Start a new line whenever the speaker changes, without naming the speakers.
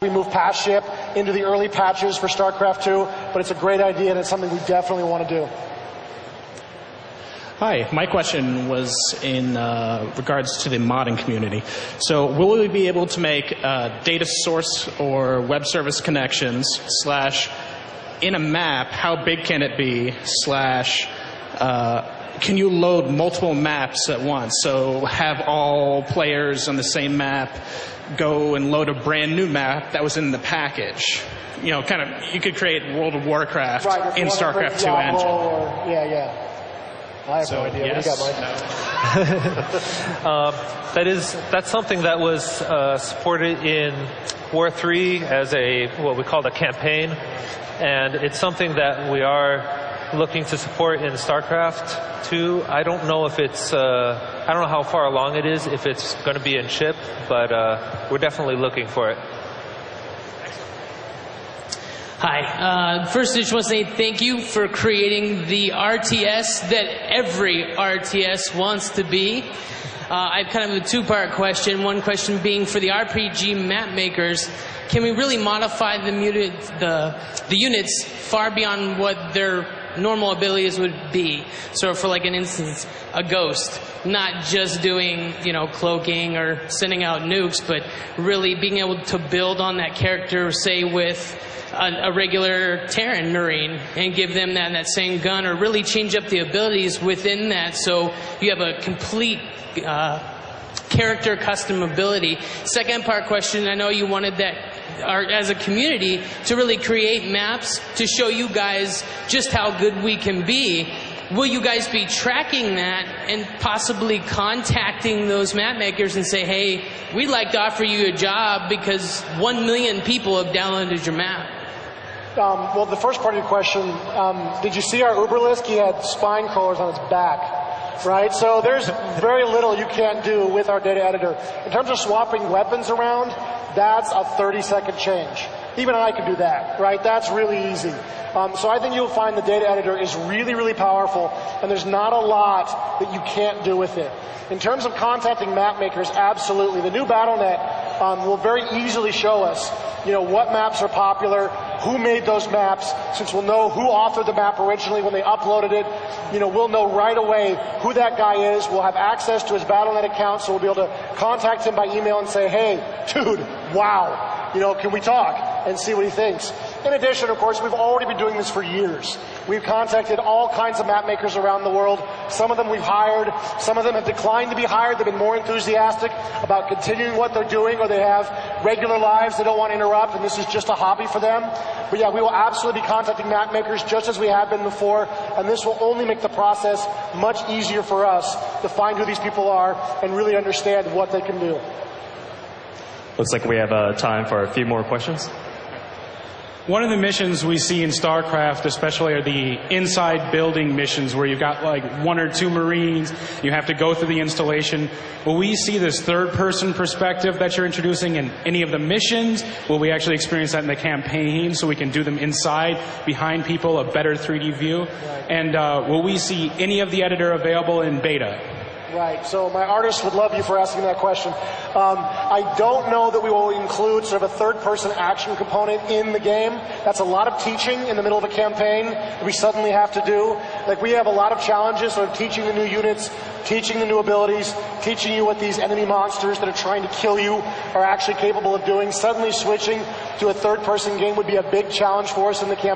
We move past ship into the early patches for Starcraft 2, but it's a great idea and it's something we definitely want to do.
Hi, my question was in regards to the modding community. So will we be able to make data source or web service connections / in a map, how big can it be / can you load multiple maps at once? So have all players on the same map go and load a brand new map that was in the package. You know, kind of, you could create World of Warcraft in Starcraft 2 engine.
Yeah. I have no idea.
Yes,
what do you got, Mike?
That's something that was supported in War 3 as what we call a campaign, and it's something that we are looking to support in StarCraft 2. I don't know if it's I don't know how far along it is, if it's going to be in chip, but we're definitely looking for it.
Hi. First, I just want to say thank you for creating the RTS that every RTS wants to be. I have kind of a two-part question. One question being for the RPG map makers, can we really modify the units far beyond what their normal abilities would be? So for like an instance, a ghost, not just doing, cloaking or sending out nukes, but really being able to build on that character, say with a regular Terran Marine, and give them that same gun, or really change up the abilities within that so you have a complete character custom ability. Second part question, I know you wanted that as a community to really create maps to show you guys just how good we can be. Will you guys be tracking that and possibly contacting those map makers and say, hey, we'd like to offer you a job because 1 million people have downloaded your map?
Well, the first part of your question, did you see our Uberlisk? He had spine crawlers on his back, right? So there's very little you can't do with our data editor. In terms of swapping weapons around, that's a 30-second change. Even I could do that, right? That's really easy. So I think you'll find the data editor is really, really powerful, and there's not a lot that you can't do with it. In terms of contacting map makers, absolutely. The new BattleNet will very easily show us, what maps are popular, who made those maps, since we'll know who authored the map originally when they uploaded it. We'll know right away who that guy is. We'll have access to his BattleNet account, so we'll be able to contact him by email and say, hey, dude, wow. Can we talk and see what he thinks? In addition, of course, we've already been doing this for years. We've contacted all kinds of map makers around the world. Some of them we've hired. Some of them have declined to be hired. They've been more enthusiastic about continuing what they're doing, or they have regular lives they don't want to interrupt, and this is just a hobby for them. But yeah, we will absolutely be contacting map makers just as we have been before, and this will only make the process much easier for us to find who these people are and really understand what they can do.
Looks like we have time for a few more questions.
One of the missions we see in StarCraft especially are the inside building missions where you've got like 1 or 2 Marines, you have to go through the installation. Will we see this third-person perspective that you're introducing in any of the missions? Will we actually experience that in the campaign so we can do them inside, behind people, a better 3D view? And will we see any of the editor available in beta?
Right, so my artists would love you for asking that question. I don't know that we will include sort of a third-person action component in the game. That's a lot of teaching in the middle of a campaign that we suddenly have to do. Like, we have a lot of challenges, sort of teaching the new units, teaching the new abilities, teaching you what these enemy monsters that are trying to kill you are actually capable of doing. Suddenly switching to a third-person game would be a big challenge for us in the campaign.